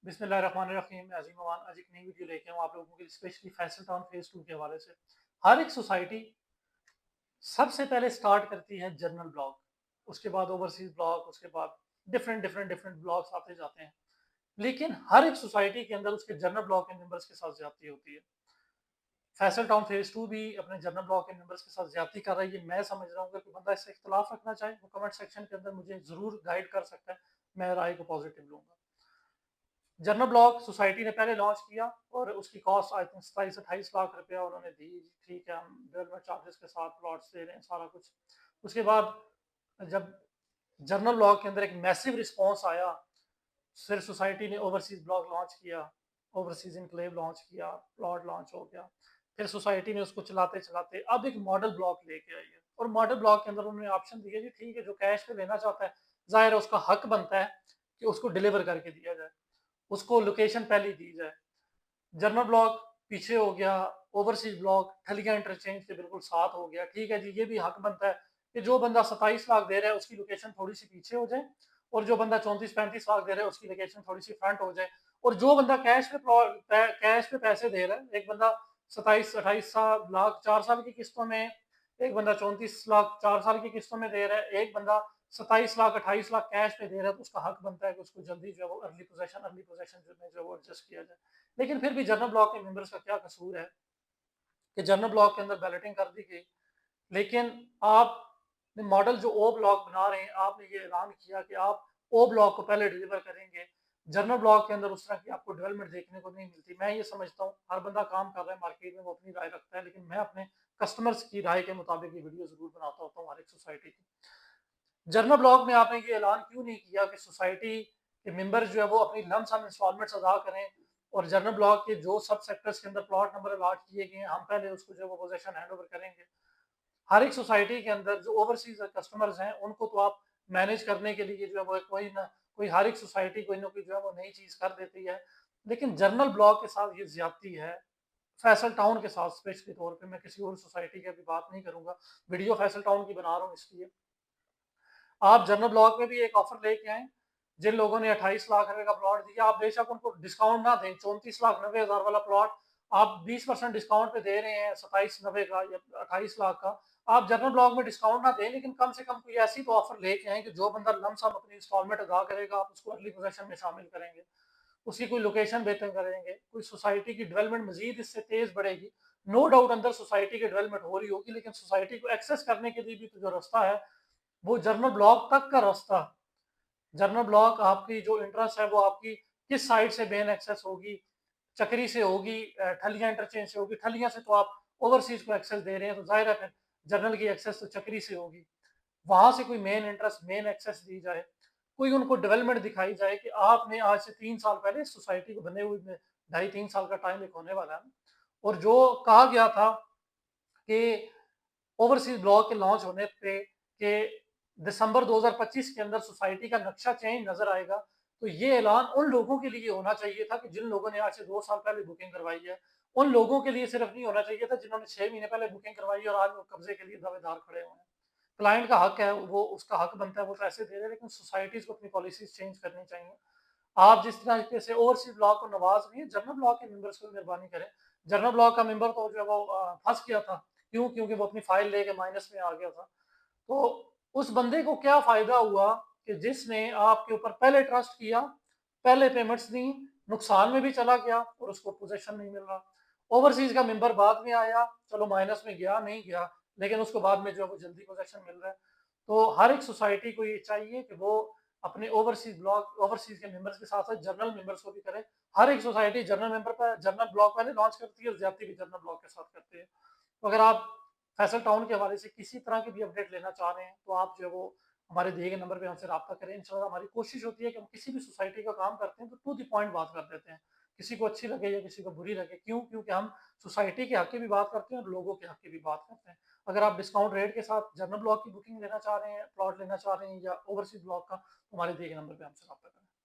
बिस्मिल्लाहिर्रहमानिर्रहीम। मैं अज़ीम अमान आज एक नई वीडियो लेके आऊँ आप लोगों के लिए, स्पेशली फैसल टाउन फेज़ 2 के हवाले से। हर एक सोसाइटी सबसे पहले स्टार्ट करती है जनरल ब्लॉक, उसके बाद ओवरसीज़ ब्लॉक, उसके बाद डिफरेंट ब्लॉक्स आते जाते हैं। लेकिन हर एक सोसाइटी के अंदर उसके जनरल ब्लॉक के मेंबर्स के साथ ज़्यादती होती है। फैसल टाउन फेज़ 2 भी अपने जनरल ब्लॉक के मेंबर्स के साथ ज़्यादती कर रहा है। ये मैं समझ रहा हूँ, अगर कोई बंदा इससे इख्तिलाफ रखना चाहे वो कमेंट सेक्शन के अंदर मुझे ज़रूर गाइड कर सकता है, मैं राय को पॉजिटिव लूँगा। जनरल ब्लॉक सोसाइटी ने पहले लॉन्च किया और उसकी कॉस्ट आई थिंक 27-28 लाख रुपया उन्होंने दी। ठीक है, हम डेवलपमेंट चार्जेस के साथ प्लॉट्स दे रहे हैं, सारा कुछ। उसके बाद जब जनरल ब्लॉक के अंदर एक मैसिव रिस्पॉन्स आया, फिर सोसाइटी ने ओवरसीज ब्लॉक लॉन्च किया, ओवरसीज इनक्लेव लॉन्च किया, प्लॉट लॉन्च हो गया। फिर सोसाइटी ने उसको चलाते चलाते अब एक मॉडल ब्लॉक लेके आई है, और मॉडल ब्लॉक के अंदर उन्होंने ऑप्शन दिया जी ठीक है, जो कैश पे लेना चाहता है जाहिर है उसका हक बनता है कि उसको डिलीवर करके दिया जाए, उसको लोकेशन पहले दी जाए। जनरल ब्लॉक पीछे हो गया, ओवरसीज ब्लॉक ठलिया इंटरचेंज के बिल्कुल साथ हो गया। ठीक है जी, ये भी हक बनता है कि जो बंदा 27 लाख दे रहा है उसकी लोकेशन थोड़ी सी पीछे हो जाए, और जो बंदा 34-35 लाख दे रहा है उसकी लोकेशन थोड़ी सी फ्रंट हो जाए। और जो बंदा कैश पे पैसे दे रहा है, एक बंदा 27-28 लाख 4 साल की किस्तों में, एक बंदा 34 लाख 4 साल की किस्तों में दे रहा है, एक बंदा 27 लाख 28 लाख कैश पे दे रहा है, तो उसका हक बनता है कि उसको जल्दी जो है वो अर्ली पोजेशन जो है वो एडजस्ट किया जाए। लेकिन फिर भी जनरल ब्लॉक के मेंबर्स का क्या कसूर है कि जनरल ब्लॉक के अंदर बैलेटिंग कर दी गई, लेकिन आप मॉडल जो ओ ब्लॉक बना रहे हैं, आपने ये ऐलान किया कि आप ओ ब्लॉक को पहले डिलीवर करेंगे। जनरल ब्लॉक के अंदर उस तरह की आपको डेवलपमेंट देखने को नहीं मिलती। मैं ये समझता हूँ हर बंदा काम कर रहा है मार्केट में, वो अपनी राय रखता है, लेकिन मैं अपने कस्टमर्स की राय के मुताबिक ये वीडियो जरूर बनाता होता हूँ हर एक सोसाइटी की। जनरल ब्लॉक में आपने ये ऐलान क्यों नहीं किया कि सोसाइटी के मेंबर जो है वो अपनी लम सम इंस्टॉलमेंट्स अदा करें, और जनरल ब्लॉक के जो सब सेक्टर्स के अंदर प्लॉट नंबर अलॉट किए गए हैं हम पहले उसको जो है वो पोजेशन हैंड ओवर करेंगे। हर एक सोसाइटी के अंदर जो ओवरसीज कस्टमर्स हैं उनको तो आप मैनेज करने के लिए जो है वो कोई ना कोई, हर एक सोसाइटी कोई ना कोई जो है वो नई चीज कर देती है, लेकिन जनरल ब्लॉक के साथ ये ज्यादती है। फैसल टाउन के साथ स्पेशली तौर पे, मैं किसी और सोसाइटी की अभी बात नहीं करूंगा, वीडियो फैसल टाउन की बना रहा हूँ इसलिए। आप जनरल ब्लॉक में भी एक ऑफर लेके आए, जिन लोगों ने 28 लाख रुपए का प्लॉट दिया आप बेशक उनको डिस्काउंट ना दें, 34 लाख 90 हजार वाला प्लॉट आप 20% डिस्काउंट पे दे रहे हैं, 27-90 का या 28 लाख का। आप जनरल ब्लॉक में डिस्काउंट ना दें, लेकिन कम से कम कोई ऐसी तो ऑफर लेके आए कि जो बंदा लमसम अपनी इंस्टॉलमेंट अदा करेगा आप उसको अर्ली पोजेशन में शामिल करेंगे, उसकी कोई लोकेशन बेहतर करेंगे, कोई सोसाइटी की डेवलपमेंट मजीद इससे तेज बढ़ेगी। नो डाउट अंदर सोसाइटी की डेवलपमेंट हो रही होगी, लेकिन सोसाइटी को एक्सेस करने के लिए भी तो जो रास्ता है वो जनरल ब्लॉक तक का रास्ता, जनरल ब्लॉक आपकी जो इंटरेस्ट है वो आपकी किस साइड से मेन एक्सेस होगी, चक्री से होगी, ठलिया इंटरचेंज से होगी। ठलिया से तो आप ओवरसीज को एक्सेस दे रहे हैं, तो जाहिर है फिर जनरल की एक्सेस तो चक्री से होगी। वहां से कोई मेन इंटरेस्ट मेन एक्सेस दी जाए, कोई उनको डेवलपमेंट दिखाई जाए कि आपने आज से 3 साल पहले सोसाइटी को बने हुए 2.5-3 साल का टाइम एक होने वाला है, और जो कहा गया था कि ओवरसीज ब्लॉक के लॉन्च होने पे के दिसंबर 2025 के अंदर सोसाइटी का नक्शा चेंज नजर आएगा, तो ये ऐलान उन लोगों के लिए होना चाहिए था कि जिन लोगों ने आज से 2 साल पहले बुकिंग करवाई है। उन लोगों के लिए सिर्फ नहीं होना चाहिए था जिन्होंने 6 महीने पहले बुकिंग करवाई है और आज वो कब्जे के लिए दावेदार खड़े हुए हैं। क्लाइंट का हक है, वो उसका हक बनता है, वो पैसे दे रहे हैं, लेकिन सोसाइटीज को अपनी पॉलिसीज चेंज करनी चाहिए। आप जिस तरीके से ओवरसीज ब्लॉक को नवाज रही है, जनरल ब्लॉक के मेंबर्स को मेहरबानी करें। जनरल ब्लॉक का मेंबर तो जो है वो फंस गया था, क्यों? क्योंकि वो अपनी फाइल लेके माइनस में आ गया था। तो उस बंदे को क्या फायदा हुआ कि जिसने आपके ऊपर पहले ट्रस्ट किया, पहले पेमेंट्स दी, नुकसान में भी चला गया और उसको पोजीशन नहीं मिल रहा। ओवरसीज का मेंबर बाद में आया, चलो माइनस में गया नहीं गया, लेकिन उसको बाद में जो है वो जल्दी पोजीशन मिल रहा है। तो हर एक सोसाइटी को ये चाहिए कि वो अपने ओवरसीज के मेंबर्स के साथ साथ जनरल मेंबर्स को भी करे। हर एक सोसाइटी जनरल मेंबर पर जनरल ब्लॉक पहले लॉन्च करती है और ज्यादा भी जनरल ब्लॉक के साथ करते हैं। तो अगर आप फैसल टाउन के हवाले से किसी तरह की भी अपडेट लेना चाह रहे हैं, तो आप जो है वो हमारे दिए गए नंबर पे हमसे रब्ता करें। इंशाल्लाह हमारी कोशिश होती है कि हम किसी भी सोसाइटी का काम करते हैं तो टू द पॉइंट बात कर देते हैं, किसी को अच्छी लगे या किसी को बुरी लगे। क्यों? क्योंकि हम सोसाइटी के हक की भी बात करते हैं और लोगों के हक की भी बात करते हैं। अगर आप डिस्काउंट रेट के साथ जनरल ब्लॉक की बुकिंग लेना चाह रहे हैं, प्लॉट लेना चाह रहे हैं या ओवरसीज ब्लॉक का, तो हमारे दिए गए नंबर पर हमसे रब्ता करें।